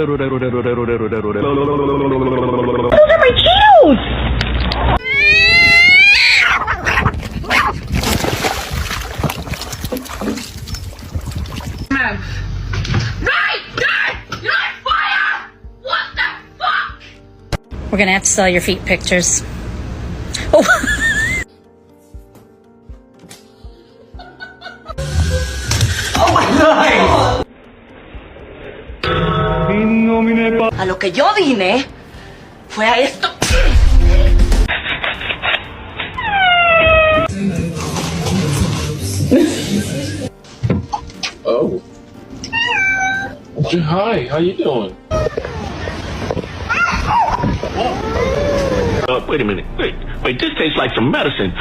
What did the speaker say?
Those are my Cheetos! We're gonna have to sell your feet pictures. Oh. Oh my God. A lo que yo vine fue a esto. Oh. Hi, how you doing? Wait a minute. Wait, this tastes like some medicine.